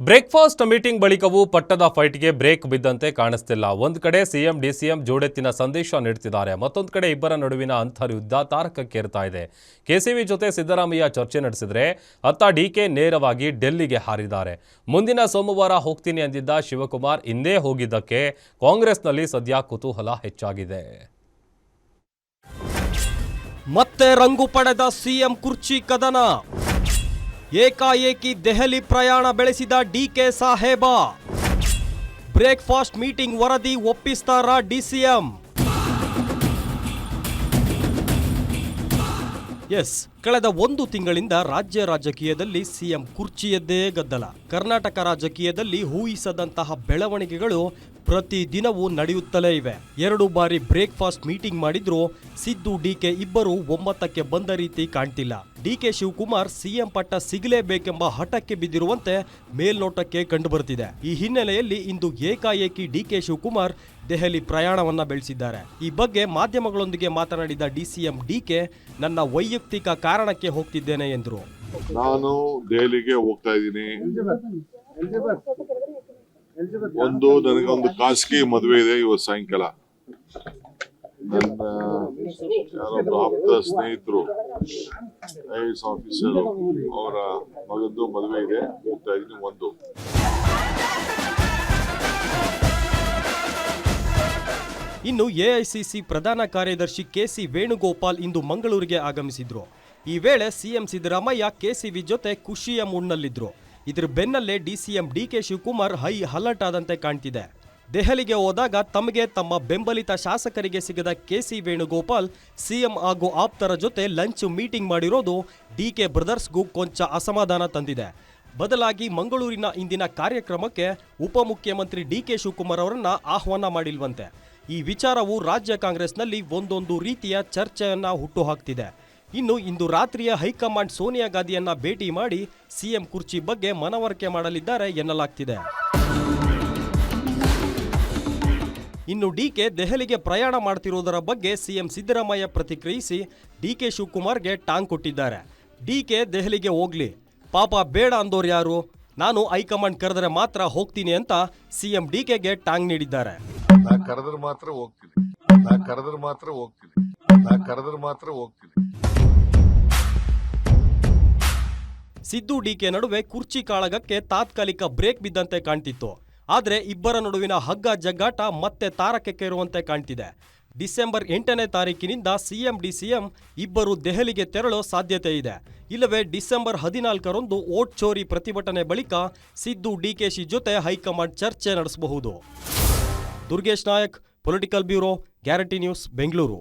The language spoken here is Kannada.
ಬ್ರೇಕ್ಫಾಸ್ಟ್ ಮೀಟಿಂಗ್ ಬಳಿಕವೂ ಪಟ್ಟದ ಫೈಟ್ಗೆ ಬ್ರೇಕ್ ಬಿದ್ದಂತೆ ಕಾಣಿಸ್ತಿಲ್ಲ. ಒಂದು ಕಡೆ ಸಿಎಂ ಡಿಸಿಎಂ ಜೋಡೆತ್ತಿನ ಸಂದೇಶ ನೀಡುತ್ತಿದ್ದಾರೆ, ಮತ್ತೊಂದು ಕಡೆ ಇಬ್ಬರ ನಡುವಿನ ಅಂತರ್ಯುದ್ಧ ತಾರಕಕ್ಕೇರ್ತಾ ಇದೆ. ಕೆಸಿವಿ ಜೊತೆ ಸಿದ್ದರಾಮಯ್ಯ ಚರ್ಚೆ ನಡೆಸಿದರೆ ಅತ್ತ ಡಿಕೆ ನೇರವಾಗಿ ಡೆಲ್ಲಿಗೆ ಹಾರಿದ್ದಾರೆ. ಮುಂದಿನ ಸೋಮವಾರ ಹೋಗ್ತೀನಿ ಅಂದಿದ್ದ ಶಿವಕುಮಾರ್ ಇಂದೇ ಹೋಗಿದ್ದಕ್ಕೆ ಕಾಂಗ್ರೆಸ್ನಲ್ಲಿ ಸದ್ಯ ಕುತೂಹಲ ಹೆಚ್ಚಾಗಿದೆ. ಮತ್ತೆ ರಂಗು ಪಡೆದ ಸಿಎಂ ಕುರ್ಚಿ ಕದನ. ಏಕಾಏಕಿ ದೆಹಲಿ ಪ್ರಯಾಣ ಬೆಳೆಸಿದ ಡಿಕೆ ಸಾಹೇಬ. ಬ್ರೇಕ್ಫಾಸ್ಟ್ ಮೀಟಿಂಗ್ ವರದಿ ಒಪ್ಪಿಸ್ತಾರಾ ಡಿಸಿಎಂ? ಎಸ್, ಕಳೆದ ಒಂದು ತಿಂಗಳಿಂದ ರಾಜ್ಯ ರಾಜಕೀಯದಲ್ಲಿ ಸಿಎಂ ಕುರ್ಚಿಯದ್ದೇ ಗದ್ದಲ. ಕರ್ನಾಟಕ ರಾಜಕೀಯದಲ್ಲಿ ಊಹಿಸದಂತಹ ಬೆಳವಣಿಗೆಗಳು ಪ್ರತಿದಿನವೂ ನಡೆಯುತ್ತಲೇ ಇವೆ. 2 ಬಾರಿ ಬ್ರೇಕ್ಫಾಸ್ಟ್ ಮೀಟಿಂಗ್ ಮಾಡಿದ್ರು ಸಿದ್ದು ಡಿಕೆ ಇಬ್ಬರು ಒಮ್ಮತಕ್ಕೆ ಬಂದ ರೀತಿ ಕಾಣ್ತಿಲ್ಲ. ಡಿಕೆ ಶಿವಕುಮಾರ್ ಸಿಎಂ ಪಟ್ಟ ಸಿಗಲೇಬೇಕೆಂಬ ಹಠಕ್ಕೆ ಬಿದ್ದಿರುವಂತೆ ಮೇಲ್ನೋಟಕ್ಕೆ ಕಂಡುಬರುತ್ತಿದೆ. ಈ ಹಿನ್ನೆಲೆಯಲ್ಲಿ ಇಂದು ಏಕಾಏಕಿ ಡಿಕೆ ಶಿವಕುಮಾರ್ ದೆಹಲಿ ಪ್ರಯಾಣವನ್ನ ಬೆಳೆಸಿದ್ದಾರೆ. ಈ ಬಗ್ಗೆ ಮಾಧ್ಯಮಗಳೊಂದಿಗೆ ಮಾತನಾಡಿದ ಡಿಸಿಎಂ ಡಿಕೆ, ನನ್ನ ವೈಯಕ್ತಿಕ ಕಾರಣಕ್ಕೆ ಹೋಗ್ತಿದ್ದೇನೆ ಎಂದರು. ನಾನು ದೆಹಲಿಗೆ ಹೋಗ್ತಾ ಇದ್ದೀನಿ. ನನಗೊಂದು ಖಾಸಗಿ ಮದುವೆ ಇದೆ ಇವತ್ತು ಸಾಯಂಕಾಲ. ನನ್ನ ಯಾರೊಬ್ಬರು ಆಪ್ತ ಸ್ನೇಹಿತರು ಐಎಎಸ್ ಆಫೀಸರ್ ಅವರ ಮಗಂದು ಮದುವೆ ಇದೆ, ಹೋಗ್ತಾ ಇದ್ದೀನಿ. ಇನ್ನು ಎಐಸಿಸಿ ಪ್ರಧಾನ ಕಾರ್ಯದರ್ಶಿ ಕೆಸಿ ವೇಣುಗೋಪಾಲ್ ಇಂದು ಮಂಗಳೂರಿಗೆ ಆಗಮಿಸಿದ್ರು. ಈ ವೇಳೆ ಸಿಎಂ ಸಿದ್ದರಾಮಯ್ಯ ಕೆಸಿವಿ ಜೊತೆ ಖುಷಿಯ ಮೂಡ್ನಲ್ಲಿದ್ರು. ಇದರ ಬೆನ್ನಲ್ಲೇ DCM DK Shivakumar high alert ಆದಂತೆ ಕಾಣ್ತಿದೆ. ದೆಹಲಿಗೆ ಹೋದಾಗ ತಮಗೆ ತಮ್ಮ ಬೆಂಬಲಿತ ಶಾಸಕರಿಗೆ ಸಿಗದ ಕೆಸಿ ವೇಣುಗೋಪಾಲ್ ಸಿಎಂ ಹಾಗೂ ಆಪ್ತರ ಜೊತೆ ಲಂಚ್ ಮೀಟಿಂಗ್ ಮಾಡಿರೋದು ಡಿಕೆ ಬ್ರದರ್ಸ್ಗೂ ಕೊಂಚ ಅಸಮಾಧಾನ ತಂದಿದೆ. ಬದಲಾಗಿ ಮಂಗಳೂರಿನ ಇಂದಿನ ಕಾರ್ಯಕ್ರಮಕ್ಕೆ ಉಪಮುಖ್ಯಮಂತ್ರಿ ಡಿಕೆ ಶಿವಕುಮಾರ್ ಅವರನ್ನ ಆಹ್ವಾನ ಮಾಡಿಲ್ವಂತೆ. ಈ ವಿಚಾರವು ರಾಜ್ಯ ಕಾಂಗ್ರೆಸ್ನಲ್ಲಿ ಒಂದೊಂದು ರೀತಿಯ ಚರ್ಚೆಯನ್ನ ಹುಟ್ಟುಹಾಕ್ತಿದೆ. ಇಂದು ರಾತ್ರಿಯ ಹೈಕಮಾಂಡ್ ಸೋನಿಯಾ ಗಾಂಧಿಯನ್ನ ಭೇಟಿ ಮಾಡಿ ಸಿಎಂ ಕುರ್ಚಿ ಬಗ್ಗೆ ಮನವರಿಕೆ ಮಾಡಲಿದ್ದಾರೆ ಎನ್ನಲಾಗ್ತಿದೆ. ಇನ್ನು ಡಿಕೆ ದೆಹಲಿಗೆ ಪ್ರಯಾಣ ಮಾಡ್ತಿರೋದರ ಬಗ್ಗೆ ಸಿಎಂ ಸಿದ್ದರಾಮಯ್ಯ ಪ್ರತಿಕ್ರಿಯಿಸಿ ಡಿಕೆ ಶಿವಕುಮಾರ್ಗೆ ಟಾಂಗ್ ಕೊಟ್ಟಿದ್ದಾರೆ. ಡಿಕೆ ದೆಹಲಿಗೆ ಹೋಗ್ಲಿ, ಪಾಪ ಬೇಡ ಅಂದೋರು ಯಾರು? ನಾನು ಹೈಕಮಾಂಡ್ ಕರೆದರೆ ಮಾತ್ರ ಹೋಗ್ತೀನಿ ಅಂತ ಸಿಎಂ ಡಿಕೆಗೆ ಟಾಂಗ್ ನೀಡಿದ್ದಾರೆ. ಸಿದ್ದು ಡಿಕೆ ನಡುವೆ ಕುರ್ಚಿ ಕಾಳಗಕ್ಕೆ ತಾತ್ಕಾಲಿಕ ಬ್ರೇಕ್ ಬಿದ್ದಂತೆ ಕಾಣ್ತಿತ್ತು. ಆದರೆ ಇಬ್ಬರ ನಡುವಿನ ಹಗ್ಗ ಜಗ್ಗಾಟ ಮತ್ತೆ ತಾರಕಕ್ಕೇರುವಂತೆ ಕಾಣ್ತಿದೆ. ಡಿಸೆಂಬರ್ 8ನೇ ತಾರೀಕಿನಿಂದ ಸಿಎಂ ಡಿಸಿಎಂ ಇಬ್ಬರು ದೆಹಲಿಗೆ ತೆರಳೋ ಸಾಧ್ಯತೆ ಇದೆ. ಇಲ್ಲವೇ ಡಿಸೆಂಬರ್ 14ರಂದು ವೋಟ್ ಚೋರಿ ಪ್ರತಿಭಟನೆ ಬಳಿಕ ಸಿದ್ದು ಡಿಕೆಶಿ ಜೊತೆ ಹೈಕಮಾಂಡ್ ಚರ್ಚೆ ನಡೆಸಬಹುದು. Durgesh Nayak, political bureau, guarantee news, Bengaluru.